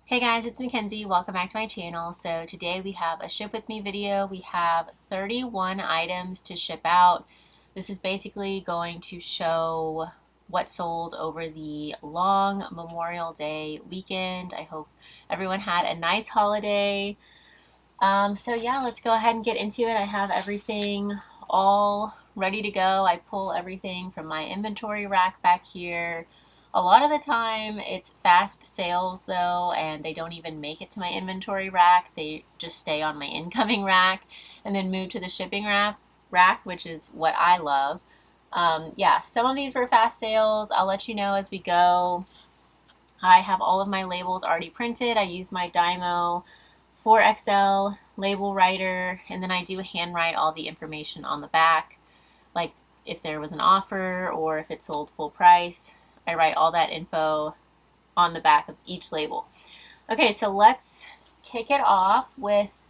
Hey guys, it's Mackenzie. Welcome back to my channel. So today we have a ship with me video. We have 31 items to ship out. This is basically going to show what sold over the long Memorial Day weekend. I hope everyone had a nice holiday. So yeah, let's go ahead and get into it. I have everything all ready to go. I pull everything from my inventory rack back here. A lot of the time it's fast sales though, and they don't even make it to my inventory rack. They just stay on my incoming rack and then move to the shipping rack, which is what I love. Yeah, some of these were fast sales. I'll let you know as we go. I have all of my labels already printed. I use my Dymo 4XL label writer, and then I do handwrite all the information on the back, like if there was an offer or if it sold full price. I write all that info on the back of each label. Okay, so let's kick it off with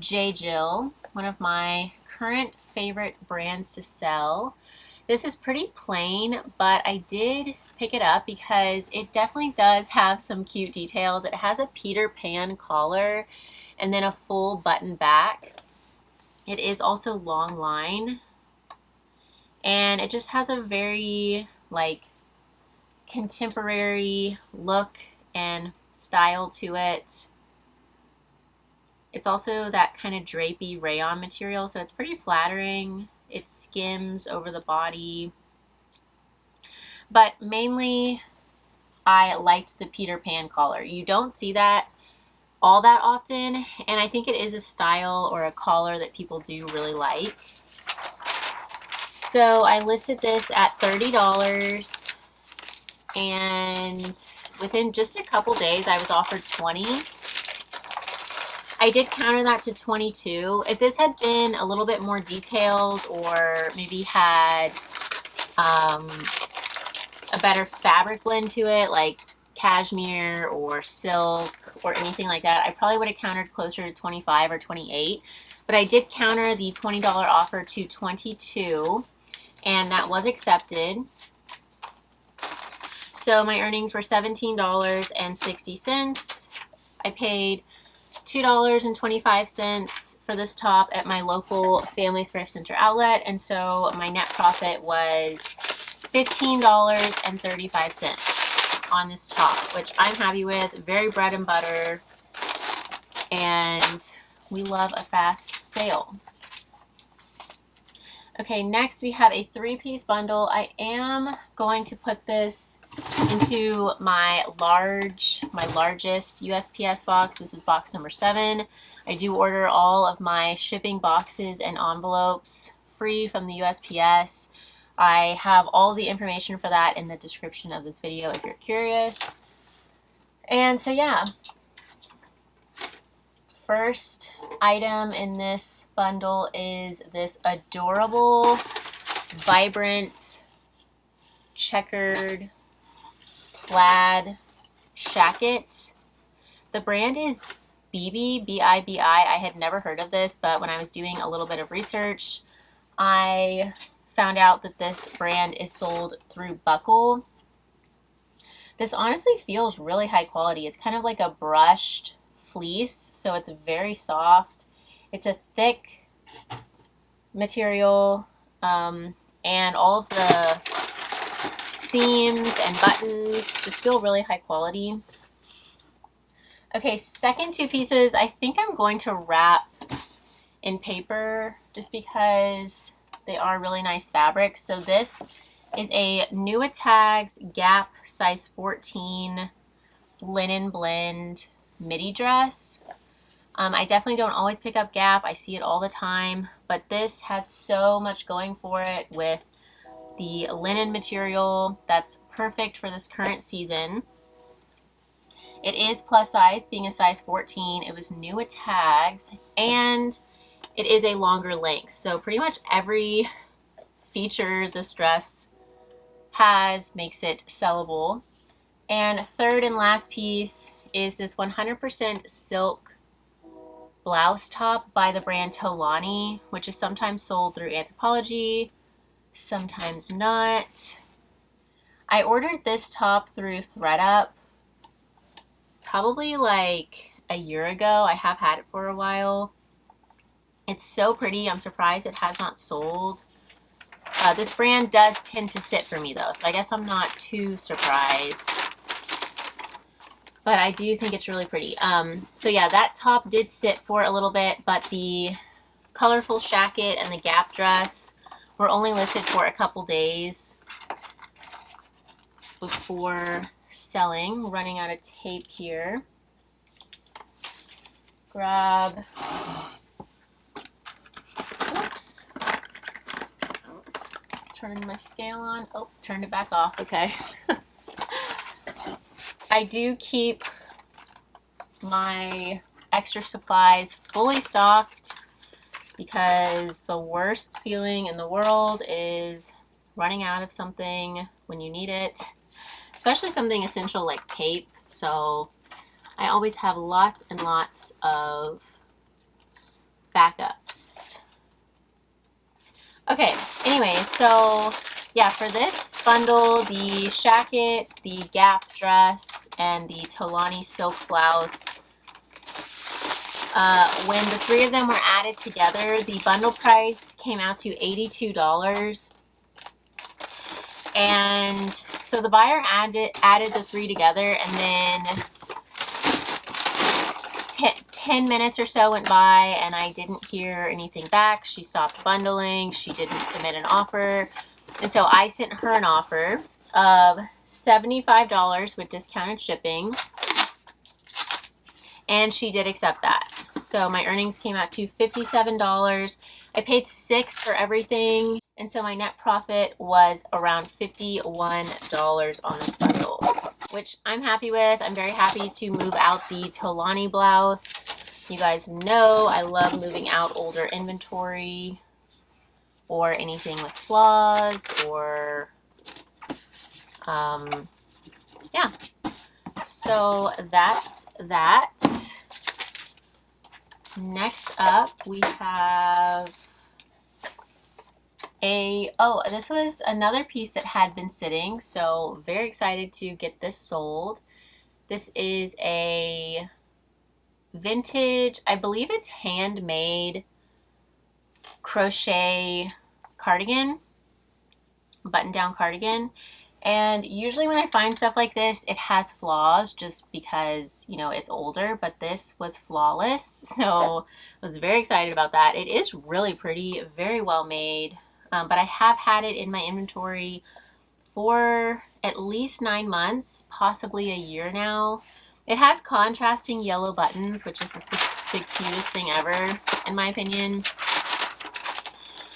J. Jill, one of my current favorite brands to sell. This is pretty plain, but I did pick it up because it definitely does have some cute details. It has a Peter Pan collar and then a full button back. It is also long line, and it just has a very contemporary look and style to it. It's also that kind of drapey rayon material, so it's pretty flattering. It skims over the body. But mainly, I liked the Peter Pan collar. You don't see that all that often, and I think it is a style or a collar that people do really like. So I listed this at $30. And within just a couple days I was offered 20. I did counter that to 22. If this had been a little bit more detailed or maybe had a better fabric blend to it, like cashmere or silk or anything like that, I probably would have countered closer to 25 or 28. But I did counter the $20 offer to 22, and that was accepted. So my earnings were $17.60. I paid $2.25 for this top at my local Family Thrift Center outlet, and so my net profit was $15.35 on this top, which I'm happy with. Very bread and butter, and we love a fast sale. Okay, next we have a 3-piece bundle. I am going to put this into my largest USPS box. This is box number 7. I do order all of my shipping boxes and envelopes free from the USPS. I have all the information for that in the description of this video if you're curious. And so yeah, first item in this bundle is this adorable, vibrant, checkered plaid shacket. The brand is Bibi, B-I-B-I. I had never heard of this, but when I was doing a little bit of research, I found out that this brand is sold through Buckle. This honestly feels really high quality. It's kind of like a brushed fleece, so it's very soft. It's a thick material, and all of the seams and buttons just feel really high quality. Okay, second 2 pieces, I think I'm going to wrap in paper just because they are really nice fabrics. So this is a New Tags Gap size 14 linen blend midi dress. I definitely don't always pick up Gap. I see it all the time, but this had so much going for it with the linen material that's perfect for this current season. It is plus size, being a size 14. It was New Tags, and it is a longer length. So pretty much every feature this dress has makes it sellable. And third and last piece is this 100% silk blouse top by the brand Tolani, which is sometimes sold through Anthropologie, sometimes not. I ordered this top through ThredUp, probably like a year ago. I have had it for a while. It's so pretty. I'm surprised it has not sold. This brand does tend to sit for me though, so I guess I'm not too surprised. But I do think it's really pretty. So yeah, that top did sit for a little bit, but the colorful jacket and the Gap dress were only listed for a couple days before selling. Running out of tape here. Grab, oops, turn my scale on. Oh, turned it back off, okay. I do keep my extra supplies fully stocked because the worst feeling in the world is running out of something when you need it, especially something essential like tape. So I always have lots and lots of backups. Okay, anyway, so yeah, for this bundle, the jacket, the Gap dress, and the Tolani silk blouse, when the three of them were added together, the bundle price came out to $82. And so the buyer added the three together, and then 10 minutes or so went by and I didn't hear anything back. She stopped bundling. She didn't submit an offer. And so I sent her an offer of $75 with discounted shipping. And she did accept that. So my earnings came out to $57. I paid $6 for everything. And so my net profit was around $51 on this bundle, which I'm happy with. I'm very happy to move out the Tolani blouse. You guys know I love moving out older inventory or anything with flaws or, yeah. So that's that. Next up, we have this was another piece that had been sitting, so very excited to get this sold. This is a vintage, I believe it's handmade crochet cardigan, button-down cardigan. And usually when I find stuff like this, it has flaws just because, you know, it's older, but this was flawless. So I was very excited about that. It is really pretty, very well made, but I have had it in my inventory for at least 9 months, possibly a year now. It has contrasting yellow buttons, which is the cutest thing ever, in my opinion.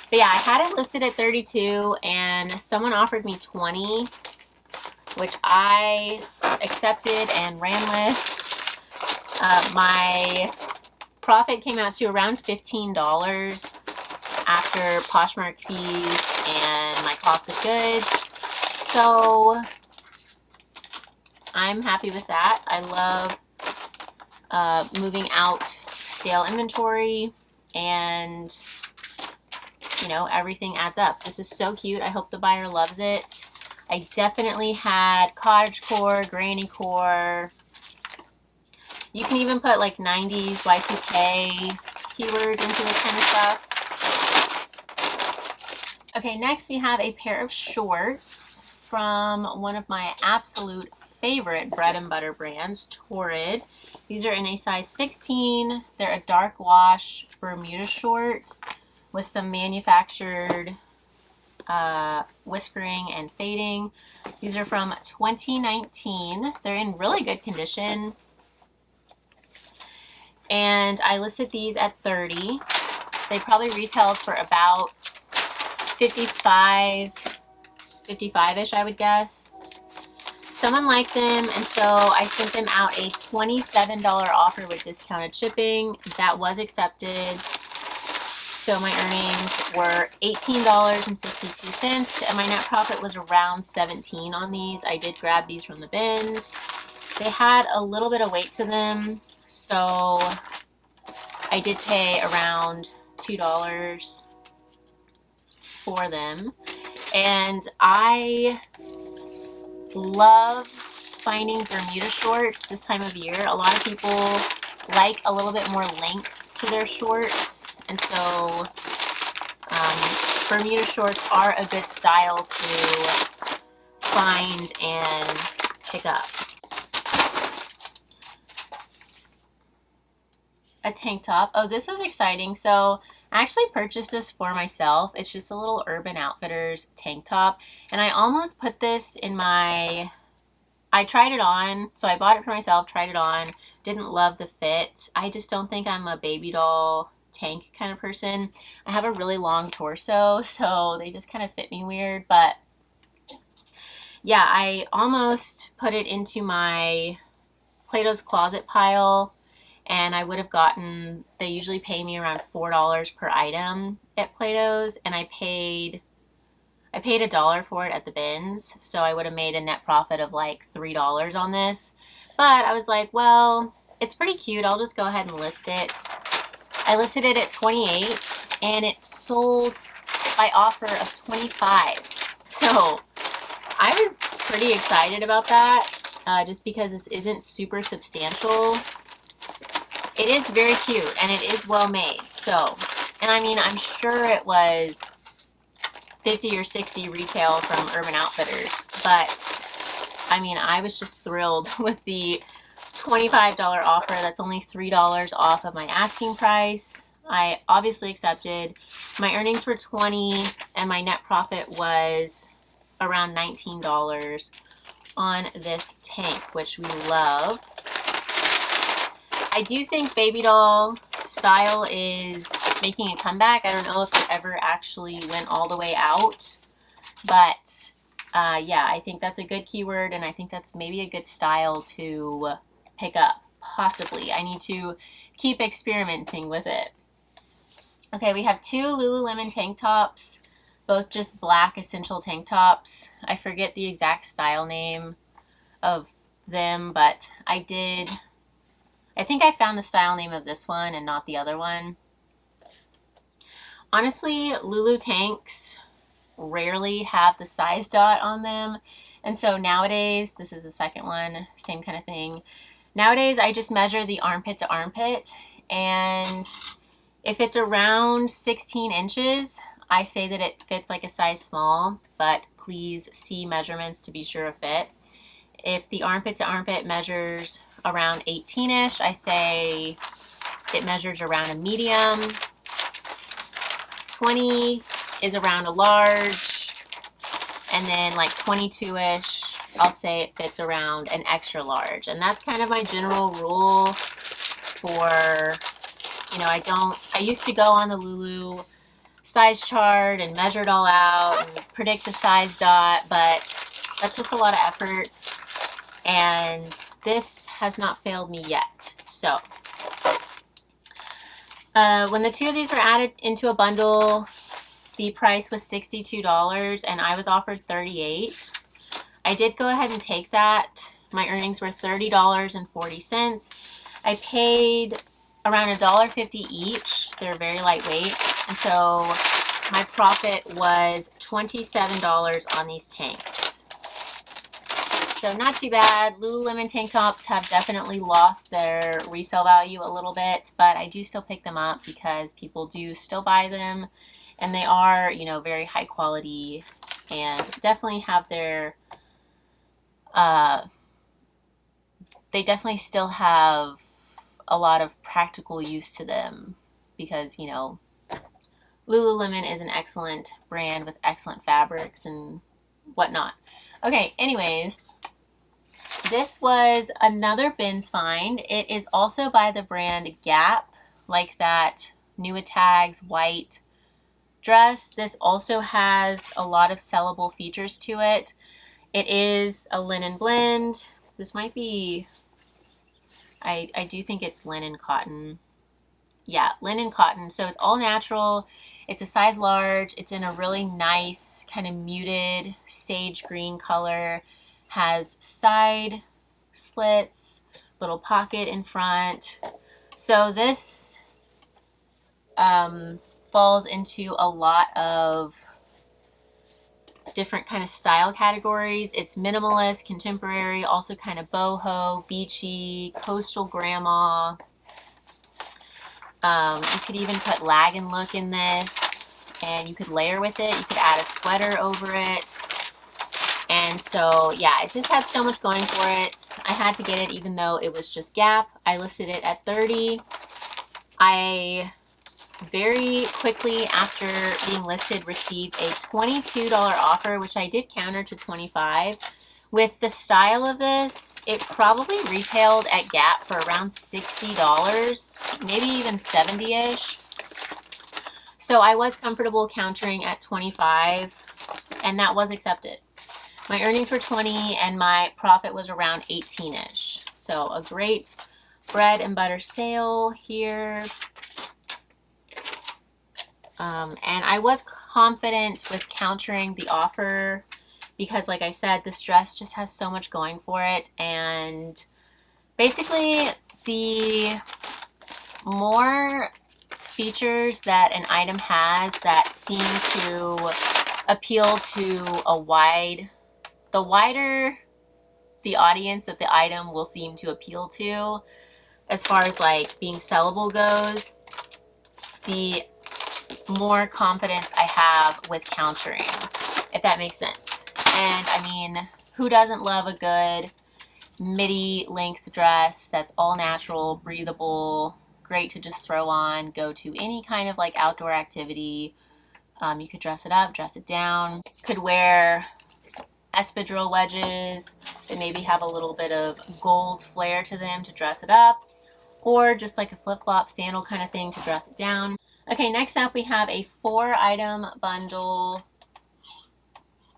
But yeah, I had it listed at $32 and someone offered me $20, which I accepted and ran with. My profit came out to around $15 after Poshmark fees and my cost of goods. So I'm happy with that. I love moving out stale inventory, and you know, everything adds up. This is so cute. I hope the buyer loves it. I definitely had cottagecore, grannycore. You can even put like 90s, Y2K keywords into this kind of stuff. Okay, next we have a pair of shorts from one of my absolute favorite bread and butter brands, Torrid. These are in a size 16. They're a dark wash Bermuda short with some manufactured whiskering and fading. These are from 2019. They're in really good condition. And I listed these at $30. They probably retailed for about $55-ish, I would guess. Someone liked them, and so I sent them out a $27 offer with discounted shipping. That was accepted. So my earnings were $18.62, and my net profit was around $17 on these. I did grab these from the bins. They had a little bit of weight to them, so I did pay around $2 for them. And I love finding Bermuda shorts this time of year. A lot of people like a little bit more length to their shorts, and so Bermuda shorts are a good style to find and pick up. A tank top. Oh, this is exciting. So I actually purchased this for myself. It's just a little Urban Outfitters tank top, and I almost put this in my, I tried it on, so I bought it for myself, tried it on, didn't love the fit. I just don't think I'm a baby doll tank kind of person. I have a really long torso, so they just kind of fit me weird, but yeah, I almost put it into my Plato's Closet pile, and I would have gotten, they usually pay me around $4 per item at Plato's, and I paid $1 for it at the bins, so I would have made a net profit of like $3 on this. But I was like, well, it's pretty cute, I'll just go ahead and list it. I listed it at $28, and it sold by offer of $25. So I was pretty excited about that, just because this isn't super substantial. It is very cute, and it is well made. So, and I mean, I'm sure it was 50 or 60 retail from Urban Outfitters, but I mean, I was just thrilled with the $25 offer. That's only $3 off of my asking price. I obviously accepted. My earnings were $20, and my net profit was around $19 on this tank, which we love. I do think baby doll style is making a comeback. I don't know if it ever actually went all the way out, but yeah, I think that's a good keyword, and I think that's maybe a good style to pick up, possibly. I need to keep experimenting with it. Okay, we have two Lululemon tank tops, both just black essential tank tops. I forget the exact style name of them, but I think I found the style name of this one and not the other one. Honestly, Lulu tanks rarely have the size dot on them, and so nowadays, this is the second one, same kind of thing. Nowadays, I just measure the armpit to armpit, and if it's around 16 inches, I say that it fits like a size small, but please see measurements to be sure of fit. If the armpit to armpit measures around 18-ish, I say it measures around a medium. 20 is around a large, and then like 22-ish, I'll say it fits around an extra large. And that's kind of my general rule for, you know, I used to go on the Lulu size chart and measure it all out and predict the size dot, but that's just a lot of effort, and this has not failed me yet. So when the two of these were added into a bundle, the price was $62 and I was offered $38. I did go ahead and take that. My earnings were $30.40. I paid around $1.50 each. They're very lightweight, and so my profit was $27 on these tanks. So not too bad. Lululemon tank tops have definitely lost their resale value a little bit, but I do still pick them up because people do still buy them, and they are, you know, very high quality and definitely have their, they definitely still have a lot of practical use to them because, you know, Lululemon is an excellent brand with excellent fabrics and whatnot. Okay, anyways, this was another bins find. It is also by the brand Gap, like that New Tags white dress. This also has a lot of sellable features to it. It is a linen blend. This might be, I do think it's linen cotton. Yeah, linen cotton. So it's all natural. It's a size large. It's in a really nice kind of muted sage green color. Has side slits, little pocket in front. So this falls into a lot of different kind of style categories. It's minimalist, contemporary, also kind of boho, beachy, coastal grandma. You could even put lag and look in this, and you could layer with it. You could add a sweater over it. And so, yeah, it just had so much going for it. I had to get it even though it was just Gap. I listed it at $30. I very quickly after being listed received a $22 offer, which I did counter to $25. With the style of this, it probably retailed at Gap for around $60, maybe even 70-ish. So I was comfortable countering at $25, and that was accepted. My earnings were $20 and my profit was around $18-ish. So a great bread and butter sale here. And I was confident with countering the offer because, like I said, this dress just has so much going for it. And basically, the more features that an item has that seem to appeal to a the wider the audience that the item will seem to appeal to, as far as like being sellable goes, the more confidence I have with countering, if that makes sense. And I mean, who doesn't love a good midi length dress that's all natural, breathable, great to just throw on, go to any kind of like outdoor activity. You could dress it up, dress it down. Could wear espadrille wedges that maybe have a little bit of gold flair to them to dress it up, or just like a flip-flop sandal kind of thing to dress it down. Okay, next up we have a 4-item bundle.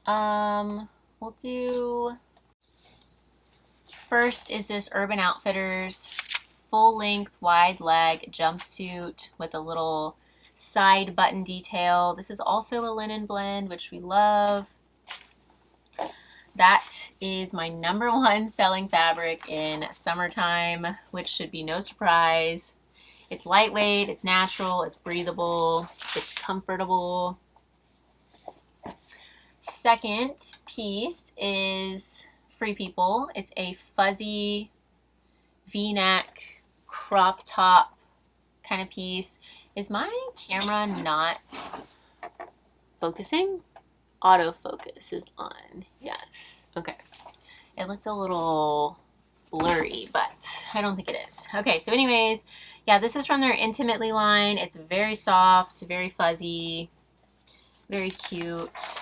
We'll do, first is this Urban Outfitters full-length wide leg jumpsuit with a little side button detail. This is also a linen blend, which we love. That is my #1 selling fabric in summertime, which should be no surprise. It's lightweight, it's natural, it's breathable, it's comfortable. Second piece is Free People. It's a fuzzy V-neck crop top kind of piece. Is my camera not focusing? Autofocus is on. Yes. Okay. It looked a little blurry, but I don't think it is. Okay, so anyways, yeah, this is from their Intimately line. It's very soft, very fuzzy, very cute.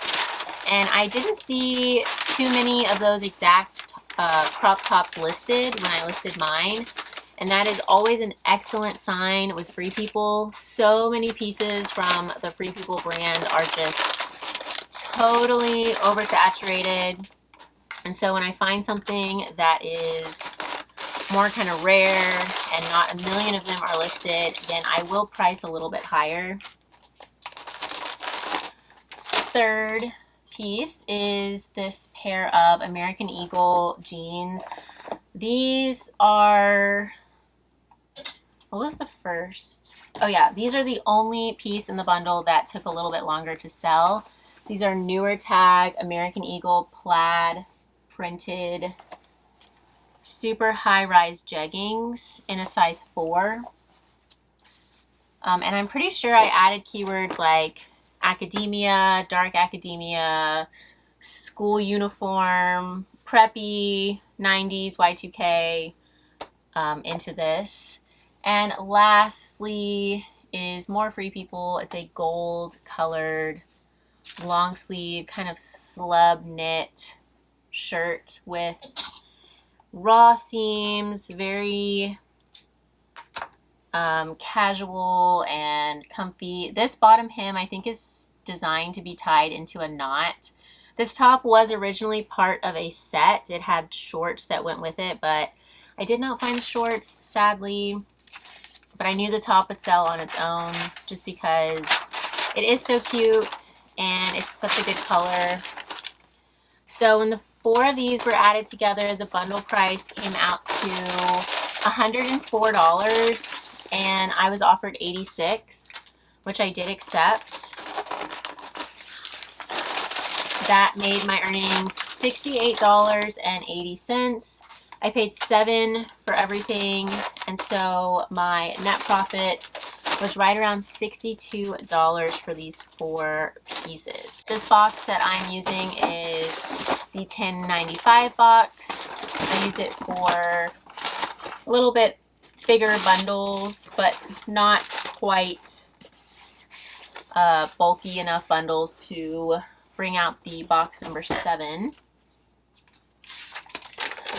And I didn't see too many of those exact crop tops listed when I listed mine. And that is always an excellent sign with Free People. So many pieces from the Free People brand are just totally oversaturated. And so when I find something that is more kind of rare and not a million of them are listed, then I will price a little bit higher. Third piece is this pair of American Eagle jeans. These are, what was the first? Oh yeah, these are the only piece in the bundle that took a little bit longer to sell. These are newer tag American Eagle plaid printed super high-rise jeggings in a size 4. And I'm pretty sure I added keywords like academia, dark academia, school uniform, preppy, 90s, Y2K into this. And lastly is more Free People. It's a gold colored long sleeve kind of slub knit shirt with raw seams, very casual and comfy. This bottom hem I think is designed to be tied into a knot. This top was originally part of a set. It had shorts that went with it, but I did not find the shorts, sadly. But I knew the top would sell on its own just because it is so cute and it's such a good color. So when the 4 of these were added together, the bundle price came out to $104, and I was offered $86, which I did accept. That made my earnings $68.80. I paid $7 for everything, and so my net profit was right around $62 for these 4 pieces. This box that I'm using is the 1095 box. I use it for a little bit bigger bundles, but not quite bulky enough bundles to bring out the box number 7.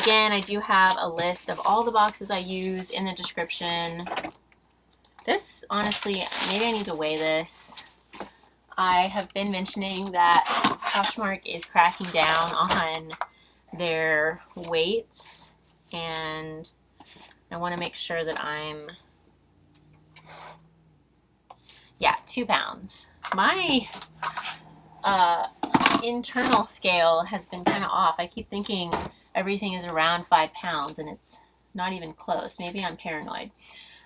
Again, I do have a list of all the boxes I use in the description. This, honestly, maybe I need to weigh this. I have been mentioning that Poshmark is cracking down on their weights, and I want to make sure that I'm, yeah, 2 pounds. My internal scale has been kind of off. I keep thinking everything is around 5 pounds, and it's not even close. Maybe I'm paranoid.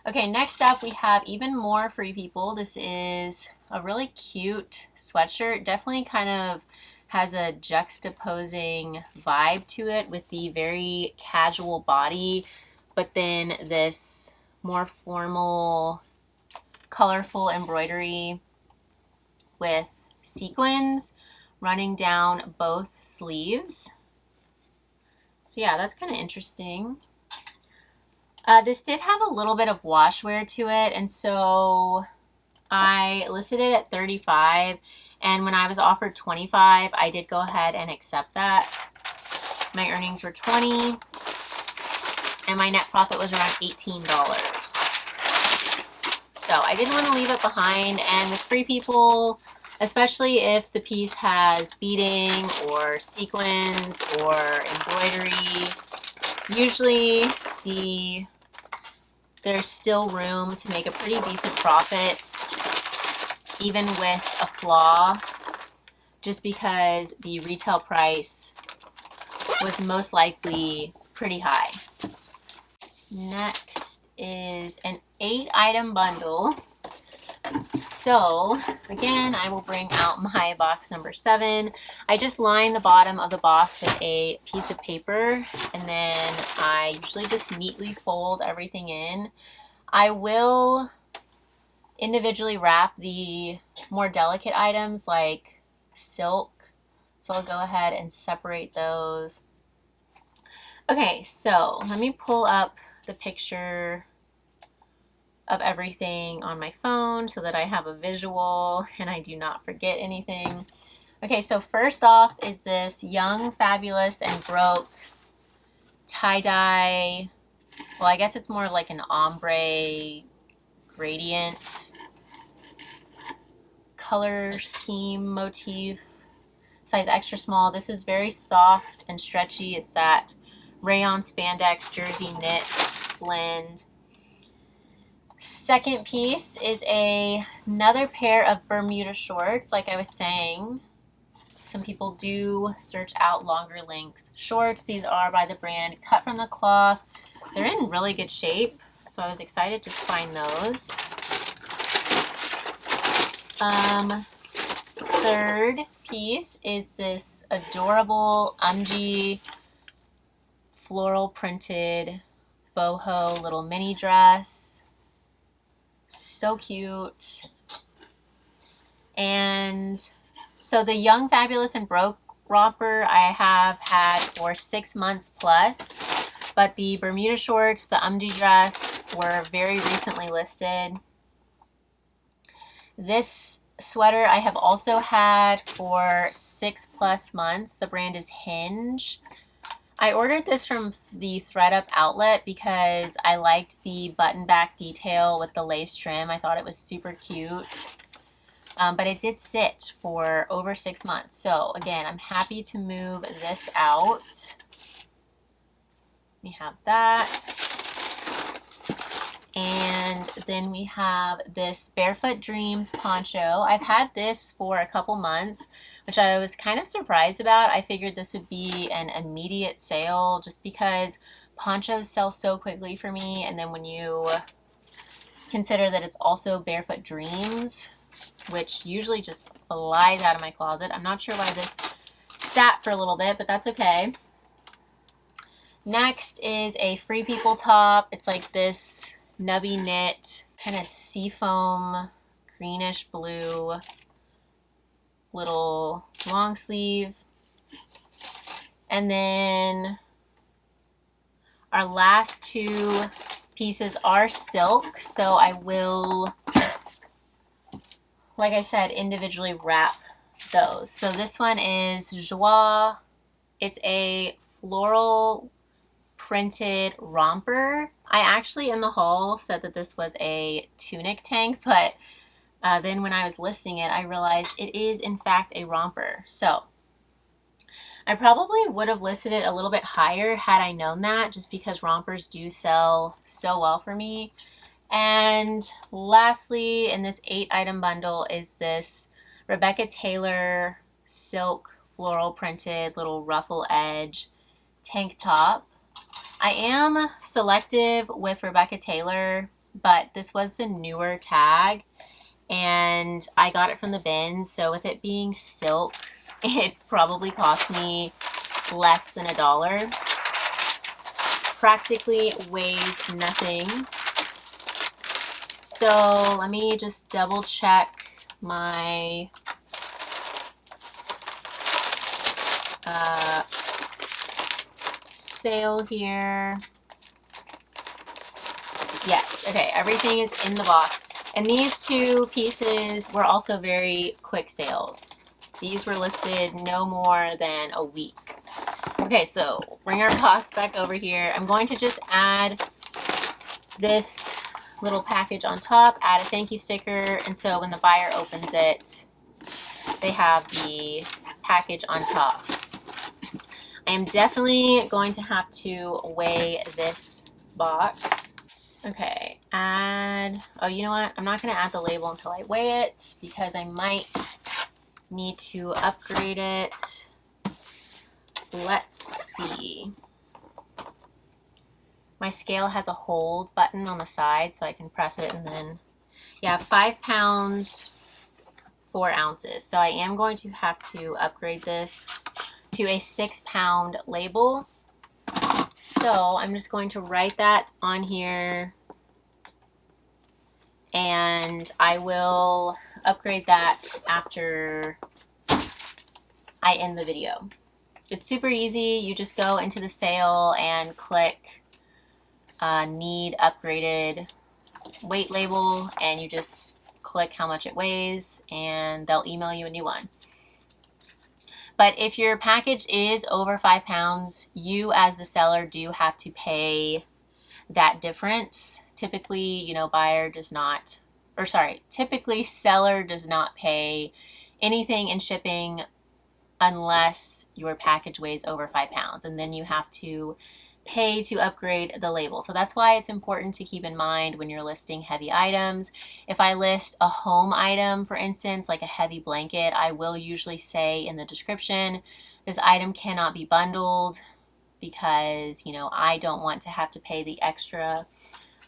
Okay, next up we have even more Free People. This is a really cute sweatshirt. Definitely kind of has a juxtaposing vibe to it with the very casual body, but then this more formal, colorful embroidery with sequins running down both sleeves. So yeah, that's kind of interesting. This did have a little bit of wash wear to it, and so I listed it at $35, and when I was offered $25, I did go ahead and accept that. My earnings were $20, and my net profit was around $18. So I didn't want to leave it behind, and with Free People, especially if the piece has beading or sequins or embroidery, usually there's still room to make a pretty decent profit, even with a flaw, just because the retail price was most likely pretty high. Next is an 8-item bundle. So again, I will bring out my box number 7. I just line the bottom of the box with a piece of paper, and then I usually just neatly fold everything in. I will individually wrap the more delicate items like silk, so I'll go ahead and separate those. Okay, so let me pull up the picture of everything on my phone so that I have a visual and I do not forget anything. Okay, so first off is this Young, Fabulous, and Broke tie-dye. Well, I guess it's more like an ombre gradient color scheme motif. Size extra small. This is very soft and stretchy. It's that rayon spandex jersey knit blend. Second piece is another pair of Bermuda shorts. Like I was saying, some people do search out longer length shorts. These are by the brand Cut From The Cloth. They're in really good shape, so I was excited to find those. Third piece is this adorable umgee floral printed boho little mini dress. So cute. And so the Young, Fabulous, and Broke romper I have had for 6 months plus, but the Bermuda shorts, the umgee dress, were very recently listed. This sweater I have also had for 6+ months. The brand is Hinge. I ordered this from the ThredUp outlet because I liked the button back detail with the lace trim. I thought it was super cute. But it did sit for over 6 months. So again, I'm happy to move this out. We have that. And then we have this Barefoot Dreams poncho. I've had this for a couple months, which I was kind of surprised about. I figured this would be an immediate sale just because ponchos sell so quickly for me. And then when you consider that it's also Barefoot Dreams, which usually just flies out of my closet. I'm not sure why this sat for a little bit, but that's okay. Next is a Free People top. It's like this nubby knit, kind of seafoam, greenish blue, little long sleeve. And then our last two pieces are silk, so I will, like I said, individually wrap those. So this one is Joie. It's a floral printed romper. I actually in the haul said that this was a tunic tank, but then when I was listing it, I realized it is in fact a romper. So I probably would have listed it a little bit higher had I known that, just because rompers do sell so well for me. And lastly, in this 8-item bundle is this Rebecca Taylor silk floral printed little ruffle edge tank top. I am selective with Rebecca Taylor, but this was the newer tag and I got it from the bins, so with it being silk, it probably cost me less than $1. Practically weighs nothing. So let me just double check my sale here. Yes, okay, everything is in the box. And these two pieces were also very quick sales. These were listed no more than a week. Okay, so bring our box back over here. I'm going to just add this little package on top, add a thank you sticker, and so when the buyer opens it, they have the package on top. I am definitely going to have to weigh this box. Okay, oh, you know what? I'm not going to add the label until I weigh it because I might need to upgrade it. Let's see. My scale has a hold button on the side so I can press it and then, yeah, 5 pounds, 4 ounces. So I am going to have to upgrade this to a 6-pound label. So I'm just going to write that on here and I will upgrade that after I end the video. It's super easy. You just go into the sale and click need upgraded weight label and you just click how much it weighs and they'll email you a new one. But if your package is over 5 pounds, you as the seller do have to pay that difference. Typically, you know, typically seller does not pay anything in shipping unless your package weighs over 5 pounds, and then you have to pay to upgrade the label. So that's why it's important to keep in mind when you're listing heavy items. If I list a home item, for instance, like a heavy blanket, I will usually say in the description, this item cannot be bundled because, you know, I don't want to have to pay the extra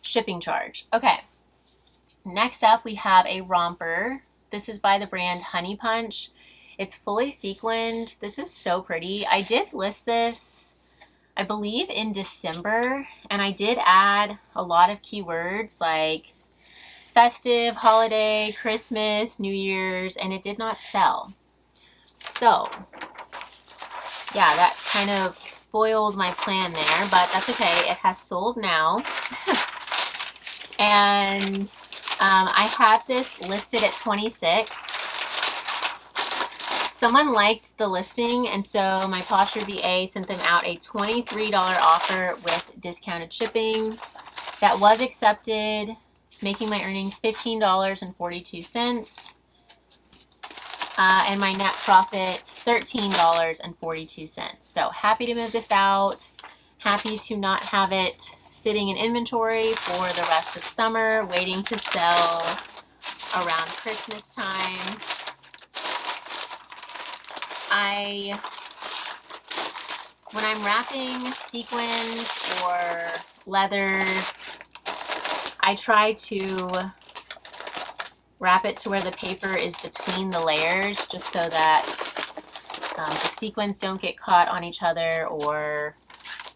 shipping charge. Okay, next up we have a romper. This is by the brand Honey Punch. It's fully sequined. This is so pretty. I did list this, I believe, in December, and I did add a lot of keywords like festive, holiday, Christmas, New Year's, and it did not sell. So yeah, that kind of foiled my plan there, but that's okay. It has sold now. And I have this listed at 26. Someone liked the listing, and so my PosherVA sent them out a $23 offer with discounted shipping. That was accepted, making my earnings $15.42. And my net profit $13.42. So happy to move this out. Happy to not have it sitting in inventory for the rest of summer, waiting to sell around Christmas time. When I'm wrapping sequins or leather, I try to wrap it to where the paper is between the layers, just so that the sequins don't get caught on each other, or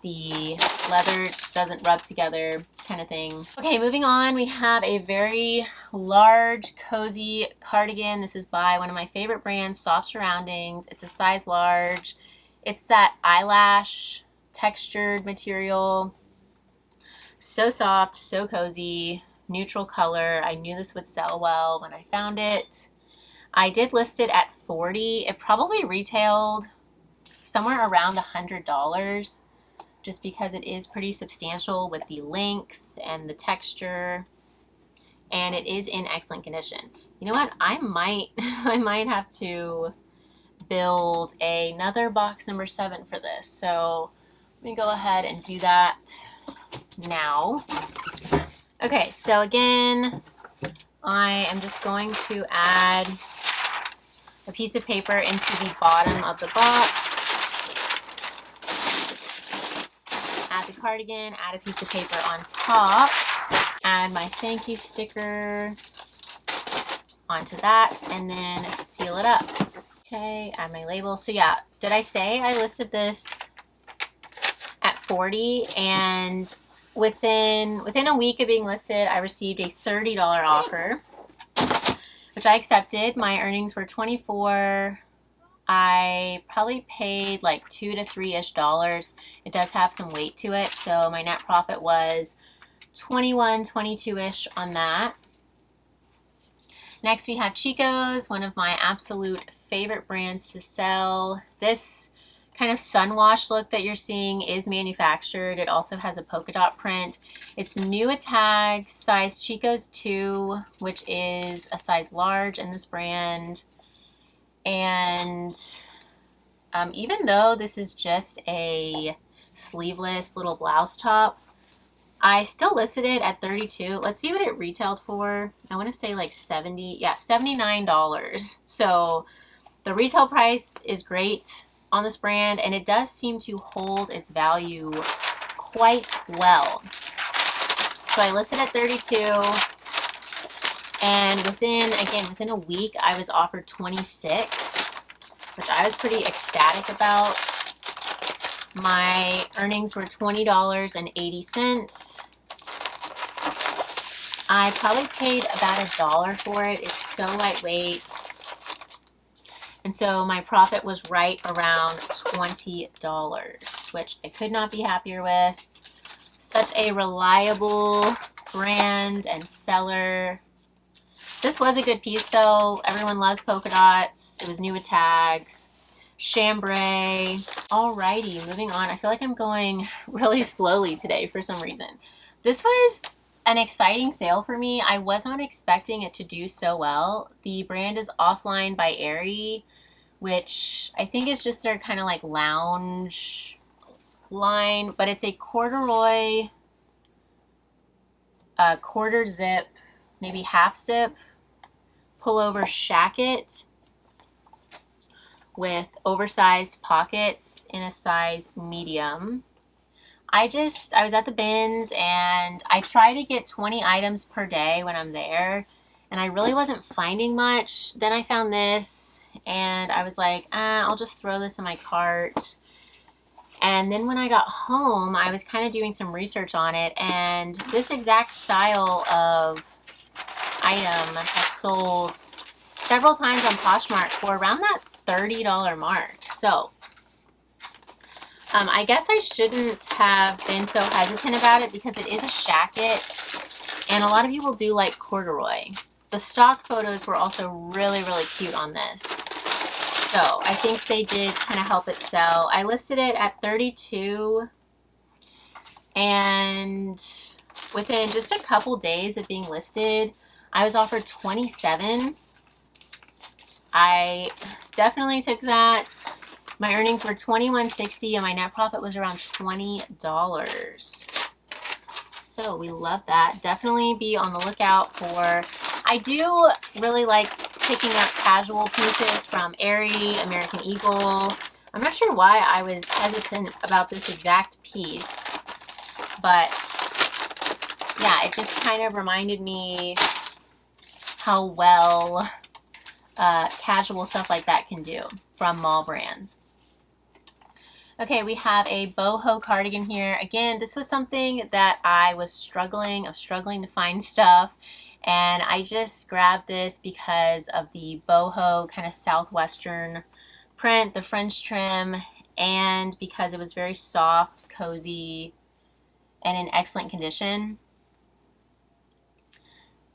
the leather doesn't rub together, kind of thing. Okay, moving on, we have a very large, cozy cardigan. This is by one of my favorite brands, Soft Surroundings. It's a size large. It's that eyelash textured material. So soft, so cozy, neutral color. I knew this would sell well when I found it. I did list it at $40. It probably retailed somewhere around $100, just because it is pretty substantial with the length and the texture, and it is in excellent condition. You know what? I might have to build another box number 7 for this. So let me go ahead and do that now. Okay, so again, I am just going to add a piece of paper into the bottom of the box. Add the cardigan, add a piece of paper on top, add my thank you sticker onto that, and then seal it up. Okay, add my label. So yeah, did I say I listed this at $40? And within a week of being listed, I received a $30 offer, which I accepted. My earnings were $24. I probably paid like $2 to $3-ish. It does have some weight to it, so my net profit was $21, $22-ish on that. Next, we have Chico's, one of my absolute favorite brands to sell. This kind of sunwash look that you're seeing is manufactured. It also has a polka dot print. It's new at tag, size Chico's 2, which is a size large in this brand. And even though this is just a sleeveless little blouse top, I still listed it at $32. Let's see what it retailed for. I want to say like $79. So the retail price is great on this brand, and it does seem to hold its value quite well. So I listed at $32. And within a week, I was offered $26, which I was pretty ecstatic about. My earnings were $20.80. I probably paid about $1 for it. It's so lightweight. And so my profit was right around $20, which I could not be happier with. Such a reliable brand and seller. This was a good piece though. Everyone loves polka dots. It was new with tags. Chambray. Alrighty, moving on. I feel like I'm going really slowly today for some reason. This was an exciting sale for me. I was not expecting it to do so well. The brand is Offline by Aerie, which I think is just their kind of like lounge line, but it's a corduroy, quarter zip, maybe half zip pullover shacket with oversized pockets in a size medium. I was at the bins, and I try to get 20 items per day when I'm there, and I really wasn't finding much. Then I found this, and I was like, I'll just throw this in my cart. And then when I got home, I was kind of doing some research on it, and this exact style of item has sold several times on Poshmark for around that $30 mark. So I guess I shouldn't have been so hesitant about it, because it is a shacket, and a lot of people do like corduroy. The stock photos were also really, really cute on this. So I think they did kind of help it sell. I listed it at $32, and within just a couple days of being listed, I was offered $27. I definitely took that. My earnings were $21.60, and my net profit was around $20. So we love that. Definitely be on the lookout for, I do really like picking up casual pieces from Aerie, American Eagle. I'm not sure why I was hesitant about this exact piece, but yeah, it just kind of reminded me how well casual stuff like that can do. from mall brands. Okay, we have a boho cardigan here. Again, this was something that I was struggling to find stuff, and I just grabbed this because of the boho kind of southwestern print, the French trim, and because it was very soft, cozy, and in excellent condition.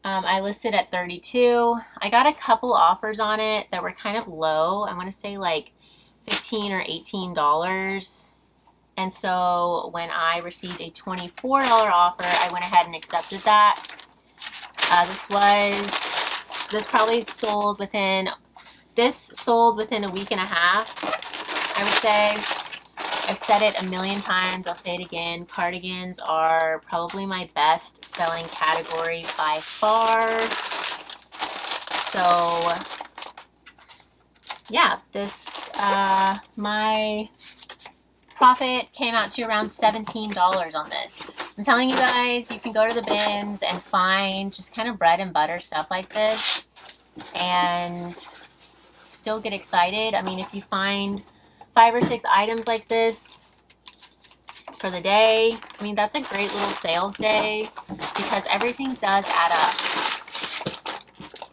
I listed at $32. I got a couple offers on it that were kind of low. I want to say like $15 or $18. And so when I received a $24 offer, I went ahead and accepted that. This probably sold within a week and a half, I would say. I've said it a million times, I'll say it again. Cardigans are probably my best selling category by far. So yeah, my profit came out to around $17 on this. I'm telling you guys, you can go to the bins and find just kind of bread and butter stuff like this and still get excited. I mean, if you find 5 or 6 items like this for the day, I mean, that's a great little sales day because everything does add up.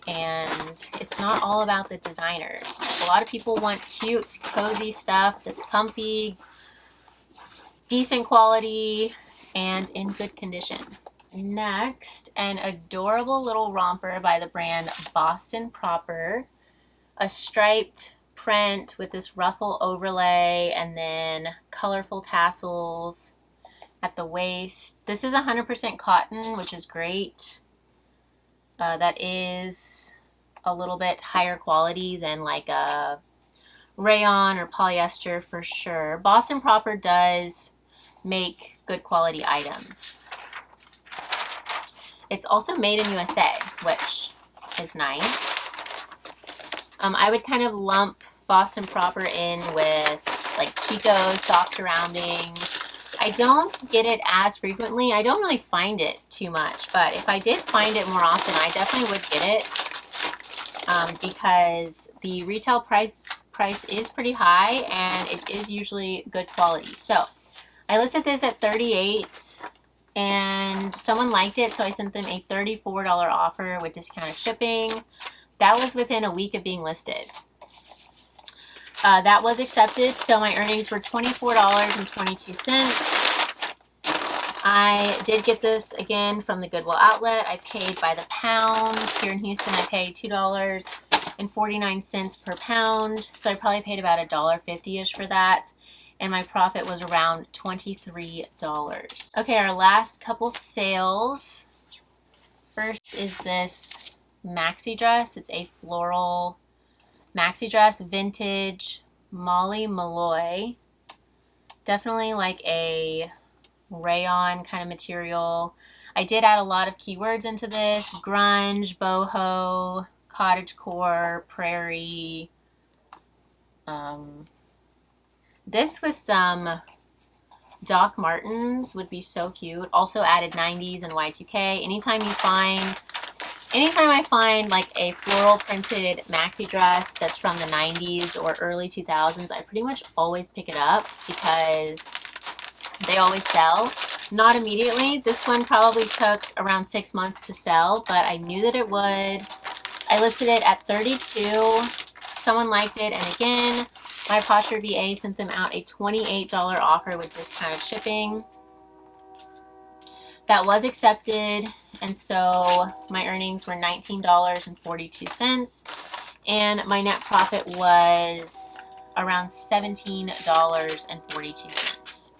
And it's not all about the designers. A lot of people want cute, cozy stuff that's comfy, decent quality, and in good condition. Next, an adorable little romper by the brand Boston Proper. A striped print with this ruffle overlay and then colorful tassels at the waist. This is 100% cotton, which is great. That is a little bit higher quality than like a rayon or polyester for sure. Boston Proper does make good quality items. It's also made in USA, which is nice. I would kind of lump Boston Proper in with like Chico, soft surroundings. I don't get it as frequently. I don't really find it too much, but if I did find it more often, I definitely would get it because the retail price is pretty high and it is usually good quality. So I listed this at $38 and someone liked it, so I sent them a $34 offer with discounted shipping. That was within a week of being listed. That was accepted, so my earnings were $24.22. I did get this again from the Goodwill outlet. I paid by the pound. Here in Houston, I paid $2.49 per pound, so I probably paid about $1.50-ish for that, and my profit was around $23. Okay, our last couple sales. First is this maxi dress. It's a floral maxi dress, vintage Molly Malloy. Definitely like a rayon kind of material. I did add a lot of keywords into this: grunge, boho, cottagecore, prairie. This with some Doc Martens would be so cute. Also added 90s and Y2K. Anytime I find like a floral printed maxi dress that's from the 90s or early 2000s, I pretty much always pick it up because they always sell. Not immediately. This one probably took around 6 months to sell, but I knew that it would. I listed it at $32. Someone liked it, and again, my PosherVA sent them out a $28 offer with discounted shipping. That was accepted, and so my earnings were $19.42, and my net profit was around $17.42.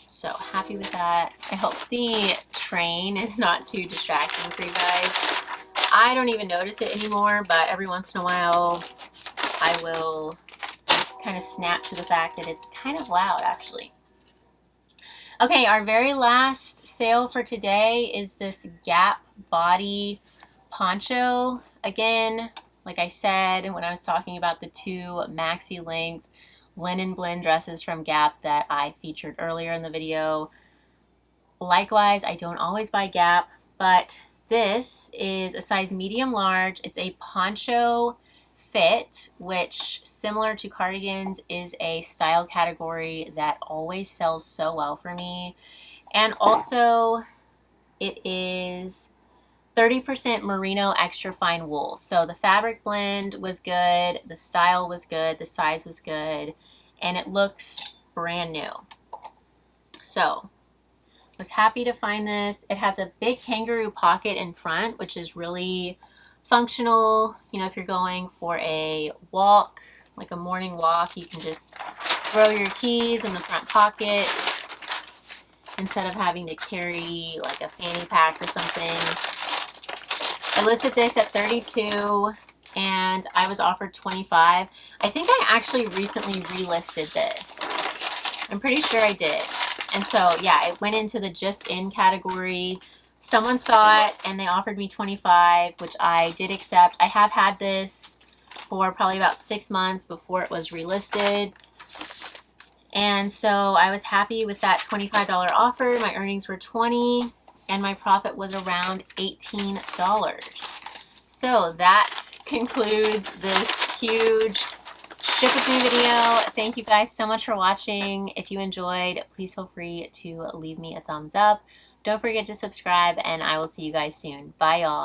So happy with that. I hope the train is not too distracting for you guys. I don't even notice it anymore, but every once in a while I will kind of snap to the fact that it's kind of loud actually. Okay, our very last sale for today is this Gap body poncho. Again, like I said when I was talking about the 2 maxi length linen blend dresses from Gap that I featured earlier in the video. Likewise, I don't always buy Gap, but this is a size medium large. It's a poncho fit, which, similar to cardigans, is a style category that always sells so well for me. And also, it is 30% merino extra fine wool. So the fabric blend was good, the style was good, the size was good, and it looks brand new. So was happy to find this. It has a big kangaroo pocket in front, which is really functional. You know, if you're going for a walk, like a morning walk, you can just throw your keys in the front pocket instead of having to carry like a fanny pack or something. I listed this at $32 and I was offered $25. I think I actually recently relisted this. I'm pretty sure I did. And so, yeah, it went into the just in category. Someone saw it and they offered me $25, which I did accept. I have had this for probably about 6 months before it was relisted. And so I was happy with that $25 offer. My earnings were $20 and my profit was around $18. So that concludes this huge ship with me video. Thank you guys so much for watching. If you enjoyed, please feel free to leave me a thumbs up. Don't forget to subscribe, and I will see you guys soon. Bye, y'all.